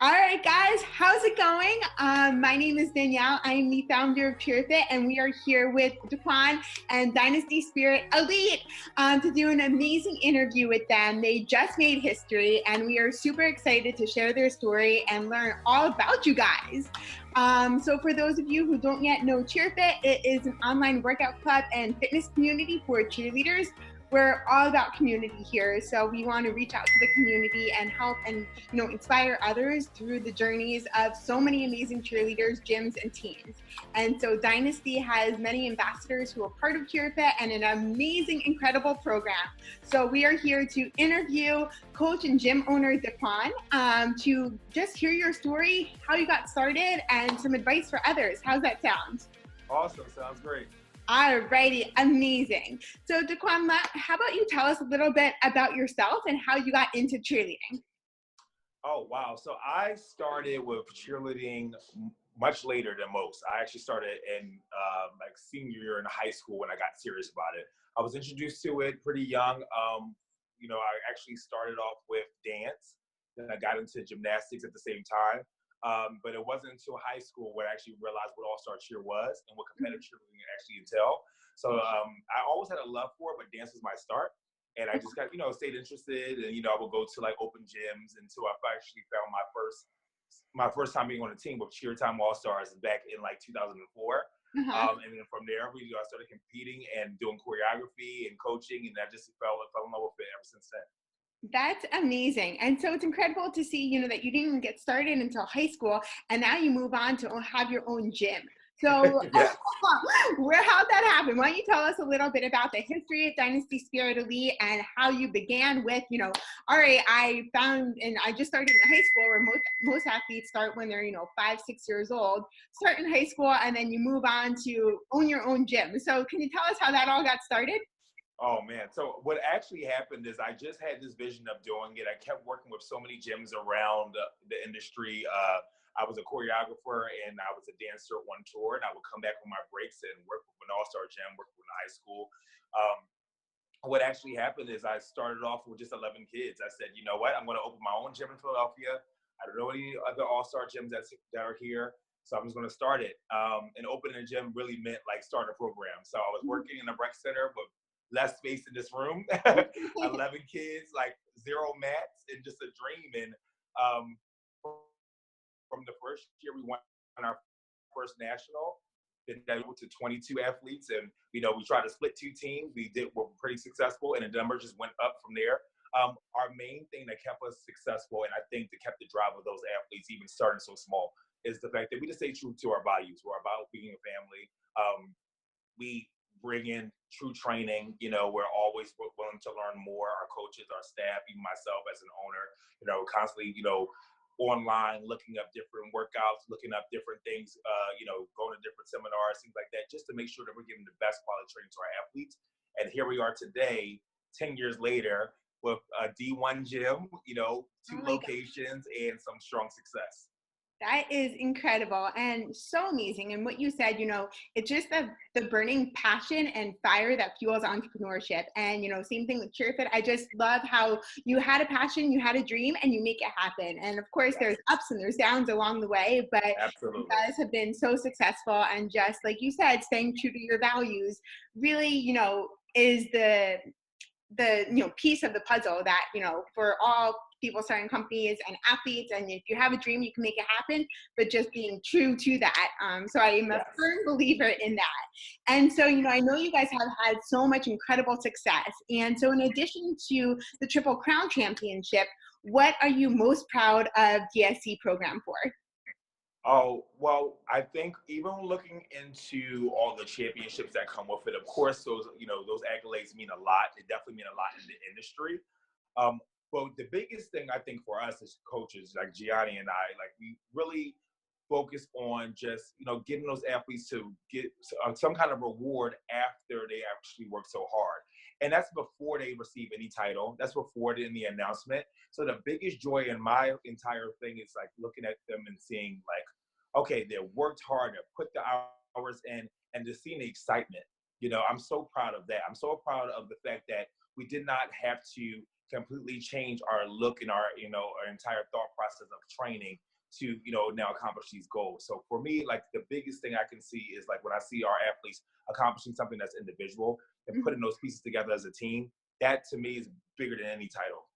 All right, guys, how's it going? My name is Danielle. I am the founder of CHEERFIT, and we are here with Daquan and Dynasty Spirit Elite to do an amazing interview with them. They just made history, and we are super excited to share their story and learn all about you guys. So for those of you who don't yet know CHEERFIT, it is an online workout club and fitness community for cheerleaders. We're all about community here, so we want to reach out to the community and help and inspire others through the journeys of so many amazing cheerleaders, gyms, and teams. And so Dynasty has many ambassadors who are part of CHEERFIT and an amazing, incredible program. So we are here to interview coach and gym owner Daquan to just hear your story, how you got started, and some advice for others. How's that sound? Awesome, sounds great. Alrighty, amazing. So Daquan, how about you tell us a little bit about yourself and how you got into cheerleading? Oh, wow. So I started with cheerleading much later than most. I actually started in like senior year in high school when I got serious about it. I was introduced to it pretty young. I actually started off with dance, then I got into gymnastics at the same time. But it wasn't until high school where I actually realized what All-Star Cheer was and what competitive cheerleading actually entailed. So I always had a love for it, but dance was my start. And I just got, stayed interested, and I would go to like open gyms until I actually found my first time being on a team with Cheer Time All Stars back in like 2004. And then from there, I started competing and doing choreography and coaching, and I just fell in love with it ever since then. That's amazing. And so it's incredible to see, that you didn't get started until high school, and now you move on to have your own gym. So Yes. how'd that happen? Why don't you tell us a little bit about the history of Dynasty Spirit Elite and how you began with, all right, I just started in high school where most athletes start when they're, 5, 6 years old, start in high school, and then you move on to own your own gym. So can you tell us how that all got started? Oh man. So what actually happened is I just had this vision of doing it. I kept working with so many gyms around the industry. I was a choreographer and I was a dancer on tour, and I would come back on my breaks and work with an all-star gym, work with a high school. What actually happened is I started off with just 11 kids. I said, you know what? I'm going to open my own gym in Philadelphia. I don't know any other all-star gyms that are here. So I'm just going to start it. And opening a gym really meant like start a program. So I was working in a rec center, but less space in this room, 11 kids, like 0 mats, and just a dream. And from the first year, we won our first national. Then that went to 22 athletes, and we tried to split 2 teams. We're pretty successful, and the number just went up from there. Our main thing that kept us successful, and I think that kept the drive of those athletes even starting so small, is the fact that we just stay true to our values. We're about being a family. We bring in true training. We're always willing to learn more. Our coaches, our staff, even myself as an owner, constantly, online, looking up different workouts, looking up different things, going to different seminars, things like that, just to make sure that we're giving the best quality training to our athletes. And here we are today, 10 years later, with a D1 gym, 2 locations, and some strong success. That is incredible and so amazing. And what you said, it's just the burning passion and fire that fuels entrepreneurship. And, same thing with CHEERFIT. I just love how you had a passion, you had a dream, and you make it happen. And of course, Yes. There's ups and there's downs along the way, but Absolutely. you guys have been so successful. And just like you said, staying true to your values really, is the piece of the puzzle that for all people starting companies and athletes, and if you have a dream you can make it happen, but just being true to that. So I am a firm believer in that. And so I know you guys have had so much incredible success, and so in addition to the Triple Crown Championship, what are you most proud of DSC program for? Oh, well, I think even looking into all the championships that come with it, of course, those accolades mean a lot. They definitely mean a lot in the industry. But the biggest thing I think for us as coaches, like Gianni and I, like we really focus on just, getting those athletes to get some kind of reward after they actually work so hard. And that's before they receive any title. That's before the announcement. So the biggest joy in my entire thing is like looking at them and seeing like, okay, they worked hard, they put the hours in, and just seeing the excitement. I'm so proud of that. I'm so proud of the fact that we did not have to completely change our look and our, our entire thought process of training to, now accomplish these goals. So for me, like the biggest thing I can see is like when I see our athletes accomplishing something that's individual and putting those pieces together as a team, that to me is bigger than any title.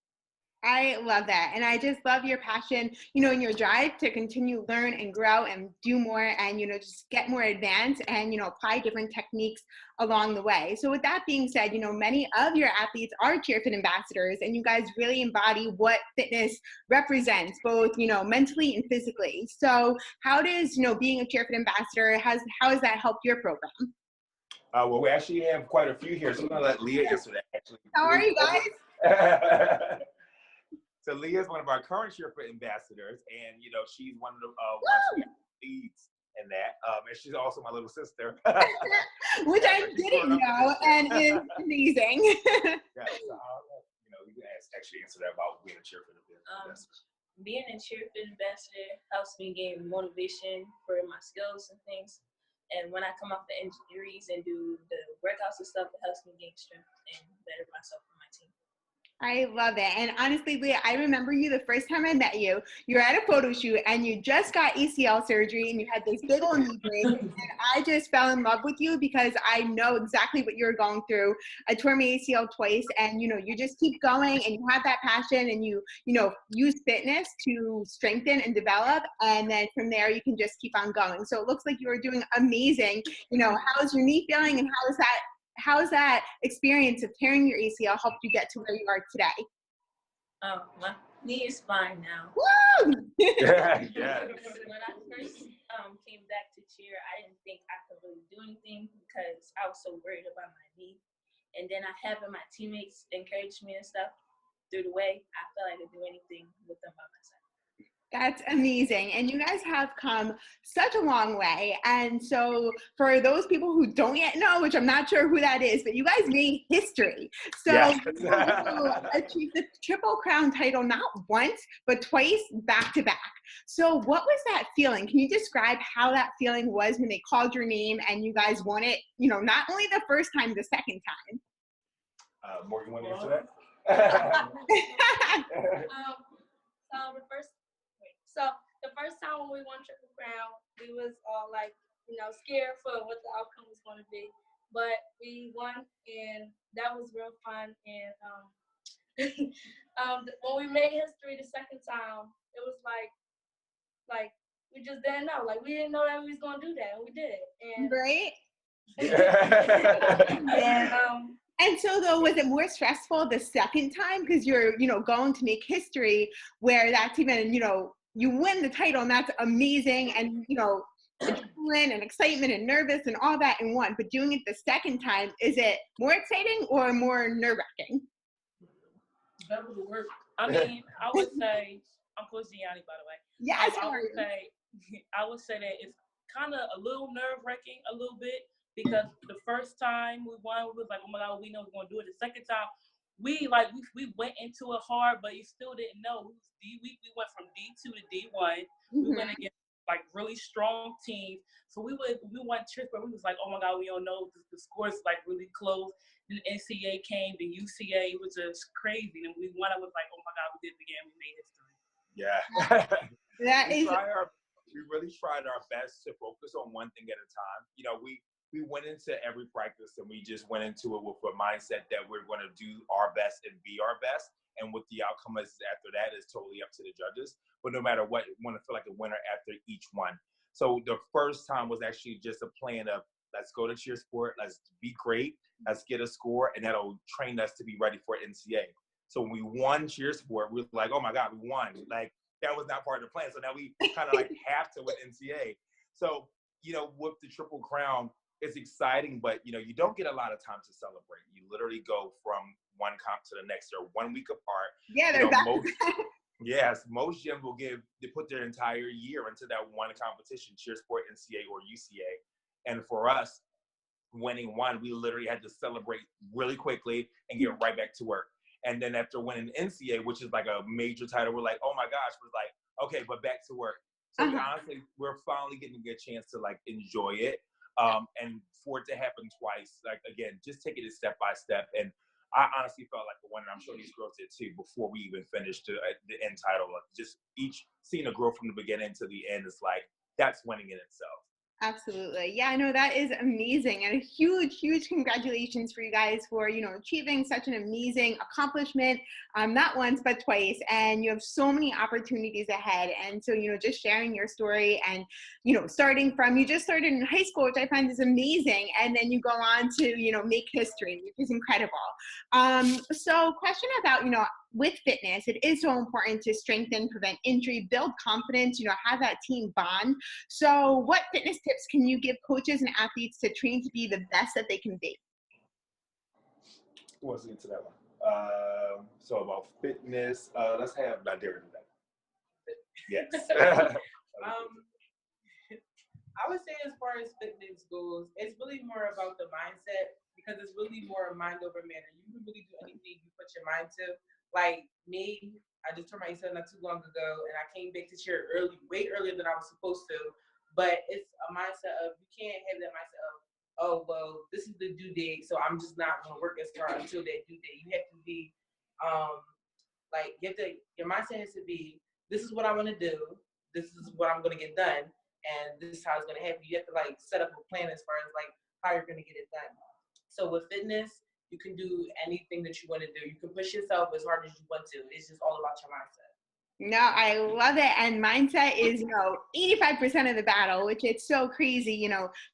I love that. And I just love your passion, and your drive to continue learn and grow and do more and, just get more advanced and, apply different techniques along the way. So with that being said, many of your athletes are CHEERFIT ambassadors, and you guys really embody what fitness represents, both, mentally and physically. So how does, being a CHEERFIT ambassador, how has that helped your program? Well, we actually have quite a few here, so I'm gonna let Leah answer that. Actually, how are you guys? So Leah is one of our current CHEERFIT ambassadors, and she's one of the leads in that, and she's also my little sister, which I didn't know, and is amazing. Yeah, so you can actually answer that about being a CHEERFIT ambassador. Being a CHEERFIT ambassador helps me gain motivation for my skills and things. And when I come off the injuries and do the workouts and stuff, it helps me gain strength and better myself for my team. I love it. And honestly, Leah, I remember you the first time I met you. You were at a photo shoot and you just got ACL surgery and you had this big old knee brace. And I just fell in love with you because I know exactly what you're going through. I tore my ACL twice, and you just keep going and you have that passion, and you use fitness to strengthen and develop. And then from there you can just keep on going. So it looks like you are doing amazing. How's your knee feeling, and how's that experience of tearing your ACL helped you get to where you are today? Oh, my knee is fine now. Woo! Yeah. When I first came back to cheer, I didn't think I could really do anything because I was so worried about my knee. And then having my teammates encourage me and stuff through the way, I felt I could do anything with them by my side. That's amazing. And you guys have come such a long way. And so for those people who don't yet know, which I'm not sure who that is, but you guys made history. So Yes. you achieved the Triple Crown title not once, but twice back to back. So what was that feeling? Can you describe how that feeling was when they called your name and you guys won it, not only the first time, the second time? Morgan, want to answer that? So the first time when we won Triple Crown, we was all like, scared for what the outcome was going to be. But we won, and that was real fun. And when we made history the second time, it was like we just didn't know. Like, we didn't know that we was going to do that, and we did it. And right? and And so though, was it more stressful the second time because you're, going to make history where that's even, you win the title and that's amazing, and, adrenaline and excitement and nervous and all that in one, but doing it the second time, is it more exciting or more nerve-wracking? Double the work. I mean, I would say, I'm Coach Gianni, by the way. Yes, I would say that it's kind of a little nerve-wracking a little bit, because the first time we won, we was like, oh my God, we know we're gonna do it. The second time, we went into it hard, but you still didn't know. We went from D2 to D1. We went against like really strong teams. So we won trips, but we was like, oh my God, we don't know. The scores like really close. Then NCAA came, the UCA, it was just crazy. And we won. I was like, oh my God, we did it again. We made history. Yeah. We really tried our best to focus on one thing at a time. We went into every practice and we just went into it with a mindset that we're going to do our best and be our best. And what the outcome is after that is totally up to the judges. But no matter what, we want to feel like a winner after each one. So the first time was actually just a plan of, let's go to CheerSport, let's be great, let's get a score, and that'll train us to be ready for NCAA. So when we won CheerSport, we were like, oh my God, we won. Like, that was not part of the plan. So now we kind of like have to win NCAA. So, with the Triple Crown, it's exciting, but you don't get a lot of time to celebrate. You literally go from one comp to the next. They're 1 week apart. Yeah, they're most gyms will they put their entire year into that one competition, CheerSport, NCAA, or UCA. And for us, winning one, we literally had to celebrate really quickly and get right back to work. And then after winning NCAA, which is like a major title, we're like, oh my gosh, we're like, okay, but back to work. So honestly, we're finally getting a chance to like enjoy it. And for it to happen twice, like again, just take it step by step. And I honestly felt like the one, and I'm sure these girls did too, before we even finished the end title. Like just each seeing a girl from the beginning to the end is like, that's winning in itself. Absolutely. Yeah, no, that is amazing. And a huge, huge congratulations for you guys for, achieving such an amazing accomplishment, not once, but twice. And you have so many opportunities ahead. And so, just sharing your story and, starting from, you just started in high school, which I find is amazing. And then you go on to, make history, which is incredible. So question about, with fitness, it is so important to strengthen, prevent injury, build confidence, have that team bond. So what fitness tips can you give coaches and athletes to train to be the best that they can be? Who wants to get to that one? So about fitness, let's have Nadira do that. Yes. I would say as far as fitness goes, it's really more about the mindset, because it's really more mind over matter. You can really do anything you put your mind to. Like me, I just turned my ACL not too long ago, and I came back to cheer early, way earlier than I was supposed to. But it's a mindset of, you can't have that mindset of, oh, well, this is the due date, so I'm just not going to work as hard until that due date. You have to be, your mindset has to be, this is what I want to do, this is what I'm going to get done, and this is how it's going to happen. You have to set up a plan as far as how you're going to get it done. So with fitness, you can do anything that you want to do. You can push yourself as hard as you want to. It's just all about your mindset. No, I love it. And mindset is, 85% of the battle, which it's so crazy,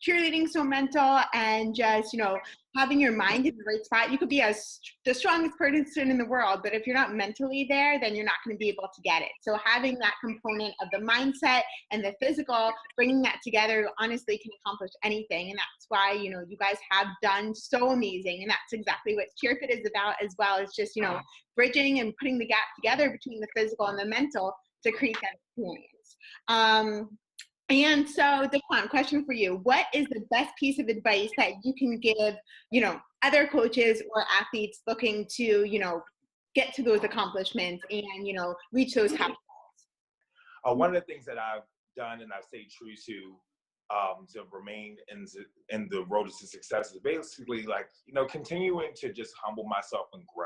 cheerleading so mental, and just, having your mind in the right spot. You could be the strongest person in the world, but if you're not mentally there, then you're not going to be able to get it. So having that component of the mindset and the physical, bringing that together, honestly can accomplish anything. And that's why, you guys have done so amazing. And that's exactly what CHEERFIT is about as well. It's just, bridging and putting the gap together between the physical and the mental to create that experience. And so, Daquan, question for you. What is the best piece of advice that you can give, other coaches or athletes looking to, get to those accomplishments and, reach those top goals? One of the things that I've done and I've stayed true to remain in the road to success is basically continuing to just humble myself and grow.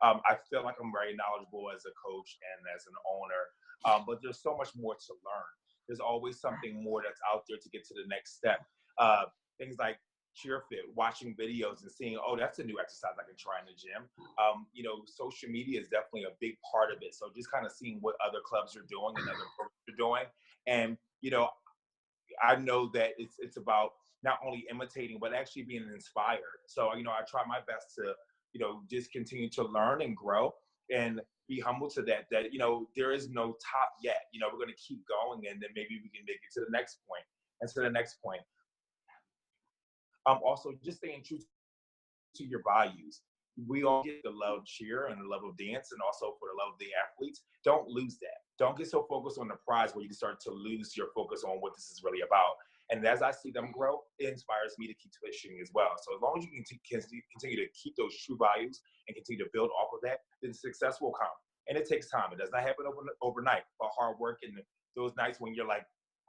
I feel like I'm very knowledgeable as a coach and as an owner, but there's so much more to learn. There's always something more that's out there to get to the next step. Things like CHEERFIT, watching videos and seeing, oh, that's a new exercise I can try in the gym. Social media is definitely a big part of it. So just kind of seeing what other clubs are doing and other programs are doing. And, I know that it's about not only imitating, but actually being inspired. So, I try my best to, just continue to learn and grow and be humble to that, there is no top yet. We're going to keep going, and then maybe we can make it to the next point and to the next point. Also, just staying true to your values. We all get the love of cheer and the love of dance, and also for the love of the athletes. Don't lose that. Don't get so focused on the prize where you start to lose your focus on what this is really about. And as I see them grow, it inspires me to keep pushing as well. So as long as you can continue to keep those true values and continue to build off of that, then success will come. And it takes time. It does not happen overnight, but hard work and those nights when you're like,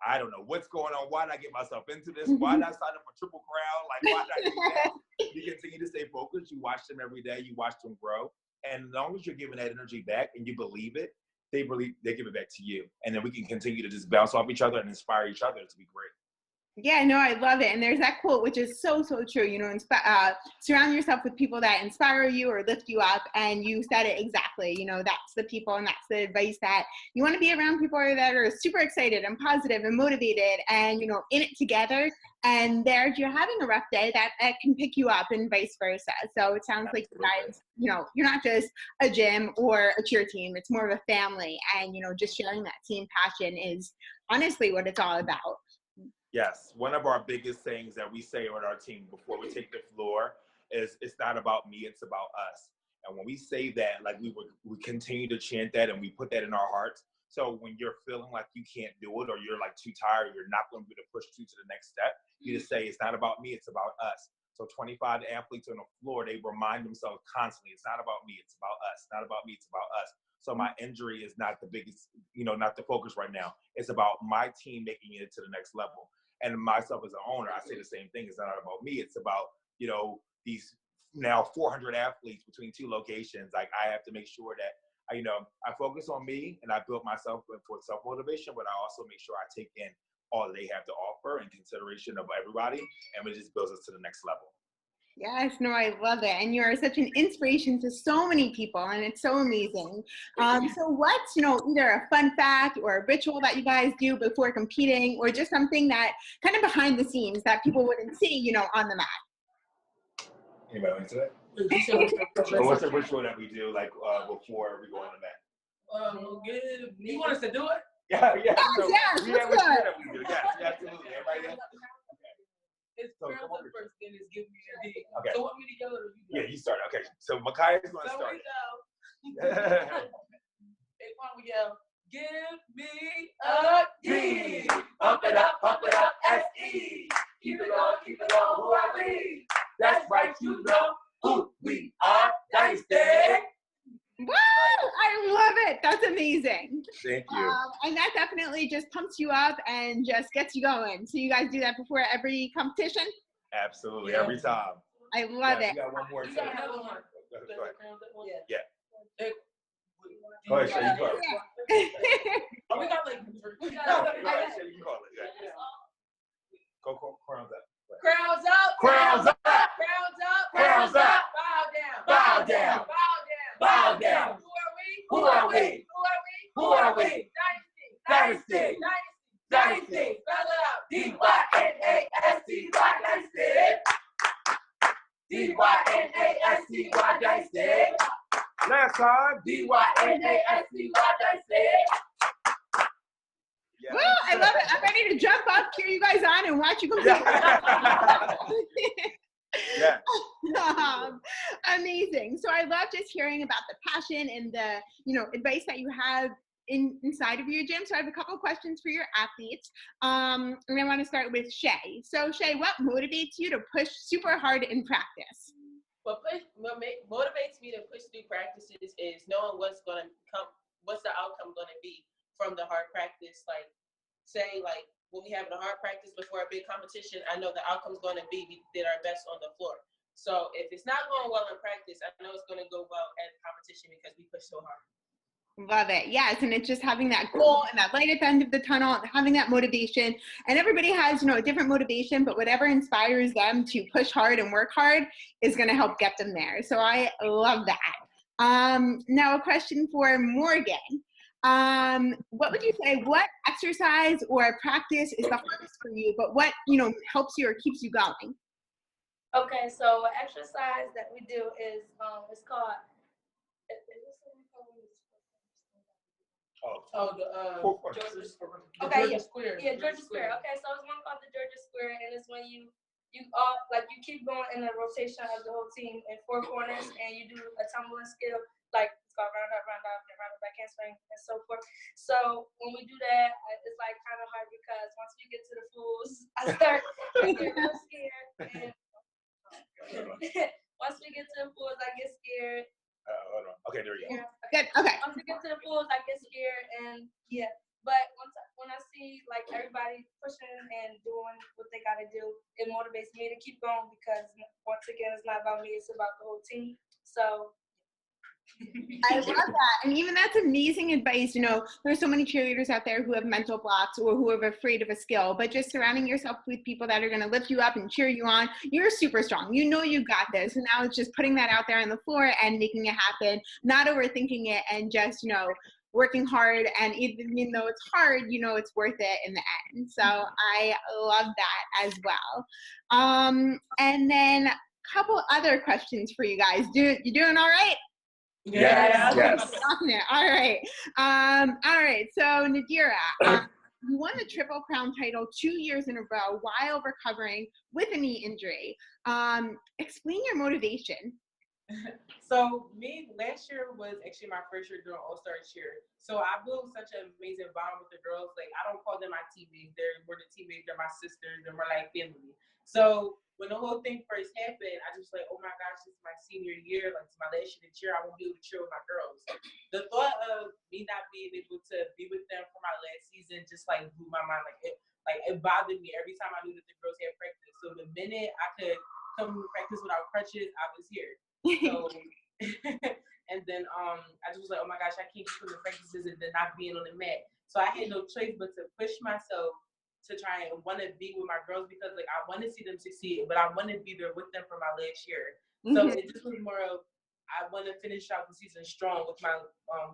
I don't know what's going on. Why did I get myself into this? Why did I sign up for Triple Crown? Why did I do that? You continue to stay focused. You watch them every day. You watch them grow. And as long as you're giving that energy back and you believe it, they give it back to you. And then we can continue to just bounce off each other and inspire each other to be great. Yeah, no, I love it. And there's that quote, which is so, so true, surround yourself with people that inspire you or lift you up. And you said it exactly, that's the people and that's the advice that you want to be around, people that are super excited and positive and motivated and, in it together. And if you're having a rough day, that can pick you up and vice versa. So it sounds like you guys, you're not just a gym or a cheer team. It's more of a family. And, just sharing that team passion is honestly what it's all about. Yes, one of our biggest things that we say on our team before we take the floor is it's not about me, it's about us. And when we say that, we continue to chant that and we put that in our hearts. So when you're feeling like you can't do it or you're too tired, you're not going to be able to push through to the next step, you just say it's not about me, it's about us. So 25 athletes on the floor, they remind themselves constantly, it's not about me, it's about us. Not about me, it's about us. So my injury is not the biggest, not the focus right now. It's about my team making it to the next level. And myself as an owner, I say the same thing. It's not about me. It's about, these now 400 athletes between 2 locations, like I have to make sure that I focus on me and I build myself for self-motivation, but I also make sure I take in all that they have to offer in consideration of everybody, and it just builds us to the next level. Yes, no, I love it. And you are such an inspiration to so many people, and it's so amazing. So what's, either a fun fact or a ritual that you guys do before competing, or just something that kind of behind the scenes that people wouldn't see, on the mat? Anybody want to say that? What's the ritual that we do, like, before we go on the mat? You want us to do it? Yeah. Yes, That we do. Yes, absolutely. Everybody there? It's So, Crown's up first, then it's Give Me a D. Okay. So want me to yell it or you go? Yeah, you start. Okay, so Makaya's going to So start. we go. Daquan, we yell, give me a D. Pump it up, S-E. Keep it on, who are we? That's right, you know who we are. Dynasty. Woo! I love it. That's amazing. Thank you. And that definitely just pumps you up and just gets you going. So you guys do that before every competition? Absolutely, every time. I love it. You got one more. You got another one. Go ahead. Yeah. Go ahead, Shay, you call it. Oh, we got like. Go ahead, Shay, you call it. Yeah. Go, Crown's up. Crowns up. Crowns up. Crowns up. Crowns up. Bow down. Bow down. Who are we? Who are we? Dynasty. Spell it out. D-Y-N-A-S-T-Y. Dynasty. Dynasty. Last time. D-Y-N-A-S-T-Y. Yeah. Well, I love it. I'm ready to jump up, cheer you guys on, and watch you compete. Yeah. Amazing. So I love just hearing about the passion and the, advice that you have inside of your gym. So I have a couple of questions for your athletes. And I want to start with Shay. So Shay, what motivates you to push super hard in practice? What motivates me to push through practices is knowing what's going to come, what's the outcome going to be from the hard practice. Like, say, like, when we have a hard practice before a big competition, I know the outcome's going to be we did our best on the floor. So if it's not going well in practice, I know it's going to go well at competition because we push so hard. Love it. Yes. And it's just having that goal and that light at the end of the tunnel, having that motivation. And everybody has, a different motivation, but whatever inspires them to push hard and work hard is going to help get them there. So I love that. Now a question for Morgan. What would you say, what exercise or practice is the hardest for you, but what, helps you or keeps you going? Okay, so exercise that we do is it's called. Georgia Square. Okay, Georgia Square. Yeah, Georgia Square. Okay, so it's one called the Georgia Square, and it's when you all you keep going in the rotation of the whole team in 4 corners, and you do a tumbling skill, like it's called round up, back handspring, and so forth. So when we do that, it's like kind of hard because once we get to the fools, I start to get real scared. And once we get to the fools, I get scared. Hold on. Okay, there we go. Good. Okay. Once we get to the fools, I get scared, and yeah. But when I see like everybody pushing and doing what they gotta do, it motivates me to keep going because once again, it's not about me; it's about the whole team. So. I love that. And even that's amazing advice. There's so many cheerleaders out there who have mental blocks or who are afraid of a skill, but just surrounding yourself with people that are going to lift you up and cheer you on. You're super strong. You got this. And now it's just putting that out there on the floor and making it happen, not overthinking it and just, working hard. And even though it's hard, it's worth it in the end. So I love that as well. And then a couple other questions for you guys. You doing all right? Yes. All right. All right. So Nadira, you won the Triple Crown title 2 years in a row while recovering with a knee injury. Explain your motivation. So last year was actually my first year doing All-Star Cheer. So I built such an amazing bond with the girls. Like, I don't call them my teammates. We're the teammates. They're my sisters, and we're like family. So when the whole thing first happened, I just like, oh my gosh, this is my senior year. Like, it's my last year to cheer. I won't be able to cheer with my girls. The thought of me not being able to be with them for my last season just like blew my mind. Like it bothered me every time I knew that the girls had practice. So the minute I could come to practice without crutches, I was here. So, and then I just was like, oh my gosh, I can't keep doing the practices and then not being on the mat. So I had no choice but to push myself to try and want to be with my girls because like I want to see them succeed, but I want to be there with them for my last year. So it just was more of I want to finish out the season strong with my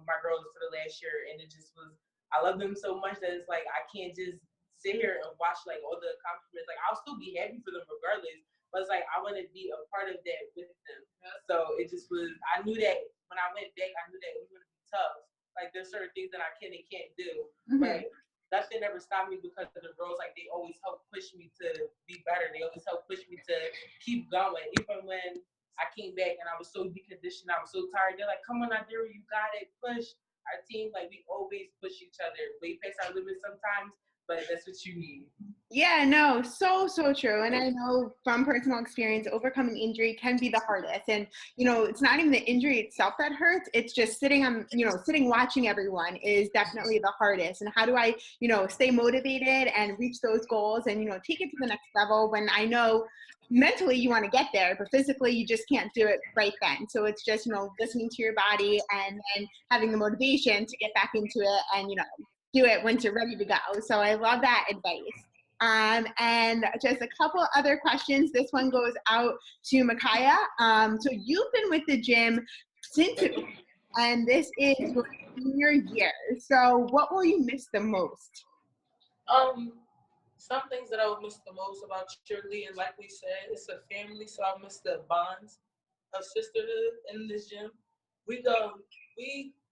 my girls for the last year, and it just was I love them so much that it's like I can't just sit here and watch like all the accomplishments. Like I'll still be happy for them regardless, but it's like I want to be a part of that with them. So it just was I knew that when I went back, I knew that it was going to be tough. Like there's certain things that I can and can't do, but nothing ever stopped me because of the girls. Like they always help push me to be better. They always help push me to keep going, even when I came back and I was so deconditioned, I was so tired. They're like, "Come on, Nadira, you got it. Push." Our team, like we always push each other, way past our limits sometimes, but that's what you need. Yeah, no, so true. And I know from personal experience, overcoming injury can be the hardest. And, it's not even the injury itself that hurts. It's just sitting watching everyone is definitely the hardest. And how do I, stay motivated and reach those goals and, take it to the next level when I know mentally you want to get there, but physically you just can't do it right then. So it's just, listening to your body and then having the motivation to get back into it and, do it once you're ready to go. So I love that advice. And just a couple other questions. This one goes out to Micaiah. So you've been with the gym since and this is your senior year. So what will you miss the most? Some things that I would miss the most about cheerleading, like we said, it's a family, so I miss the bonds of sisterhood in this gym.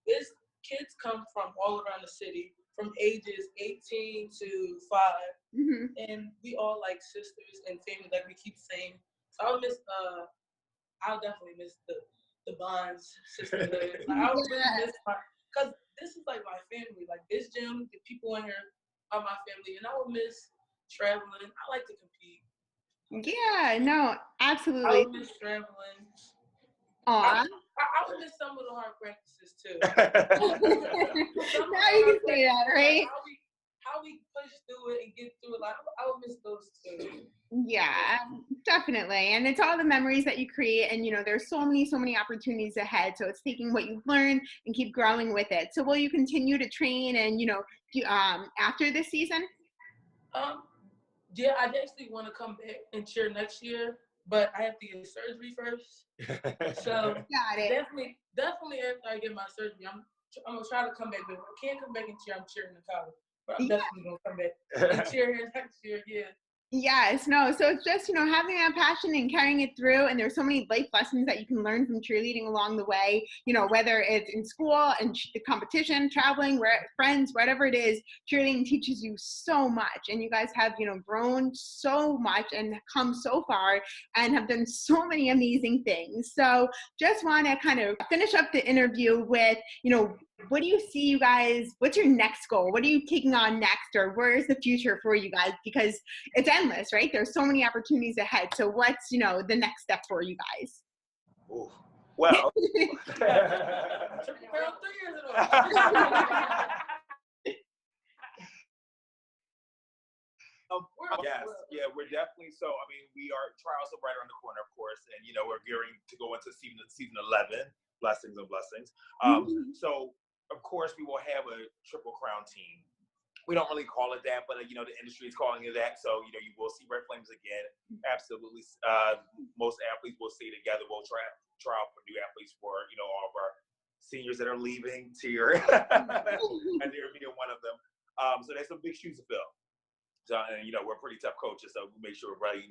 It's kids come from all around the city, from ages 18 to 5, and we all like sisters and family, like we keep saying. So I'll definitely miss the bonds, sisterhood. I'll really miss because this is like my family. Like this gym, the people in here are my family, and I would miss traveling. I like to compete. Yeah, no, absolutely. I would miss traveling. Aw. I would miss some of the hard practices too. Now you can say that, right? How we push through it and get through it. Like I would miss those too. Yeah, definitely. And it's all the memories that you create. And, there's so many opportunities ahead. So it's taking what you've learned and keep growing with it. So will you continue to train and, after this season? Yeah, I actually want to come back and cheer next year, but I have to get surgery first. So got it. Definitely after I get my surgery, I'm gonna try to come back. But if I can't come back and cheer, I'm cheering in college. But I'm definitely gonna come back and cheer here next year. Yeah. Yes, no. So it's just, having that passion and carrying it through. And there's so many life lessons that you can learn from cheerleading along the way, whether it's in school and competition, traveling, friends, whatever it is, cheerleading teaches you so much. And you guys have, grown so much and come so far and have done so many amazing things. So just want to kind of finish up the interview with, what do you see you guys, what's your next goal? What are you taking on next, or where's the future for you guys? Because it's endless, right? There's so many opportunities ahead. So what's, the next step for you guys? Ooh. Well. Yes, we're definitely so. I mean, we are trials are right around the corner, of course, and we're gearing to go into season 11. Blessings and blessings. So, of course, we will have a Triple Crown team. We don't really call it that, but the industry is calling it that. So you will see Red Flames again. Absolutely, most athletes will stay together. We'll try out for new athletes for all of our seniors that are leaving tier, and they're being one of them. So there's some big shoes to fill. So and we're pretty tough coaches, so we make sure we're really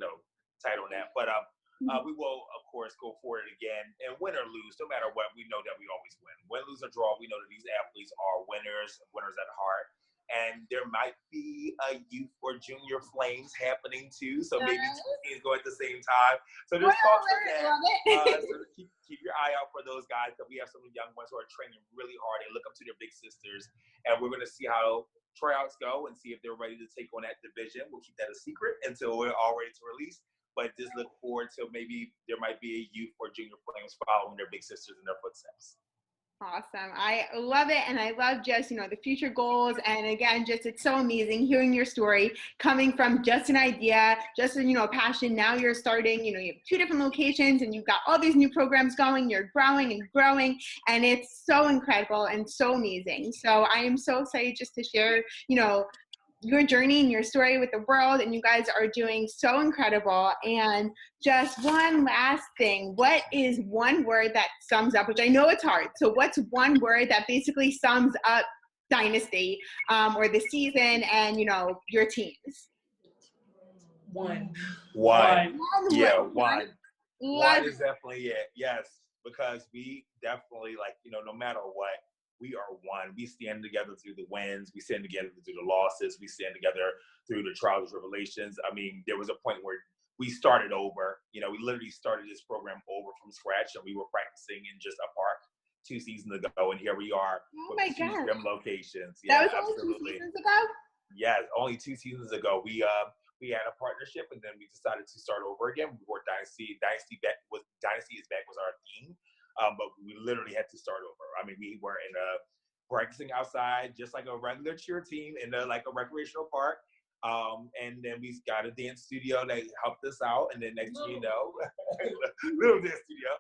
tight on that. But we will, of course, go for it again. And win or lose, no matter what, we know that we always win. Win, lose, or draw, we know that these athletes are winners at heart. And there might be a youth or junior flames happening too. So maybe two teams go at the same time. So there's talks of that. So keep your eye out for those guys, because we have some young ones who are training really hard. They look up to their big sisters. And we're going to see how tryouts go and see if they're ready to take on that division. We'll keep that a secret until we're all ready to release. But just look forward to maybe there might be a youth or junior flames following their big sisters in their footsteps. Awesome. I love it. And I love just, the future goals. And again, just, it's so amazing hearing your story coming from just an idea, just a, passion. Now you're starting, you have 2 different locations and you've got all these new programs going, you're growing and growing. And it's so incredible and so amazing. So I am so excited just to share, your journey and your story with the world, and you guys are doing so incredible. And just one last thing, what is one word that sums up, which I know it's hard, so what's one word that basically sums up Dynasty or the season and your teams? One. Yeah, one. Love One is definitely it. Yes, because we definitely, no matter what, we are one. We stand together through the wins. We stand together through the losses. We stand together through the trials and tribulations. I mean, there was a point where we started over. We literally started this program over from scratch, and we were practicing in just a park 2 seasons ago, and here we are with 2 different locations. Yeah, that was absolutely. Only 2 seasons ago? Yeah, only 2 seasons ago. We had a partnership, and then we decided to start over again. We were Dynasty. Dynasty is back was our theme. But we literally had to start over. I mean, we were practicing outside, just like a regular cheer team in a recreational park. And then we got a dance studio that helped us out. And then next thing you know, little dance studio.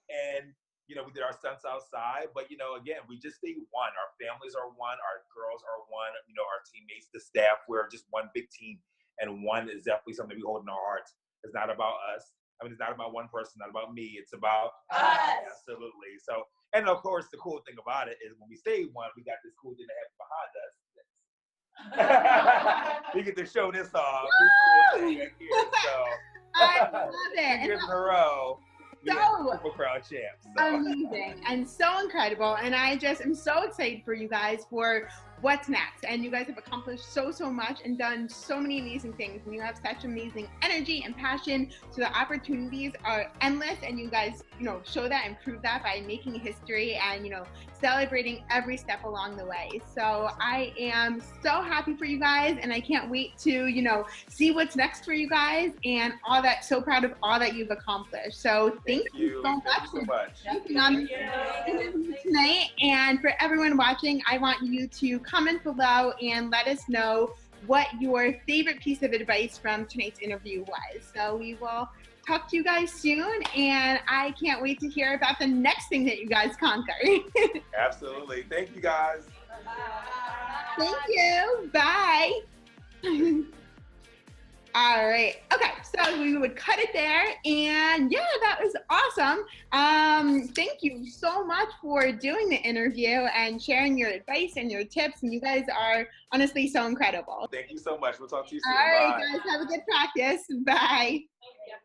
And, we did our stunts outside. But, again, we just stay one. Our families are one. Our girls are one. Our teammates, the staff, we're just one big team. And one is definitely something we hold in our hearts. It's not about us. I mean, it's not about one person, not about me. It's about us. Absolutely. So, and of course, the cool thing about it is when we say one, we got this cool thing that happens behind us. We get to show this off. This cool thing right here. So, I love it. 2 years in a row. So Super Crown champs. amazing and so incredible. And I just am so excited for you guys for what's next. And you guys have accomplished so much and done so many amazing things. And you have such amazing energy and passion. So the opportunities are endless. And you guys, show that and prove that by making history and, celebrating every step along the way. So I am so happy for you guys. And I can't wait to, see what's next for you guys and all that. So proud of all that you've accomplished. So thank you so much for jumping on tonight. And for everyone watching, I want you to comment below and let us know what your favorite piece of advice from tonight's interview was. So we will talk to you guys soon, and I can't wait to hear about the next thing that you guys conquer. Absolutely. Thank you, guys. Thank you. Bye. All right. Okay. So we would cut it there. And yeah, that was awesome. Thank you so much for doing the interview and sharing your advice and your tips. And you guys are honestly so incredible. Thank you so much. We'll talk to you soon. All right, Bye. guys. Have a good practice. Bye. Yeah.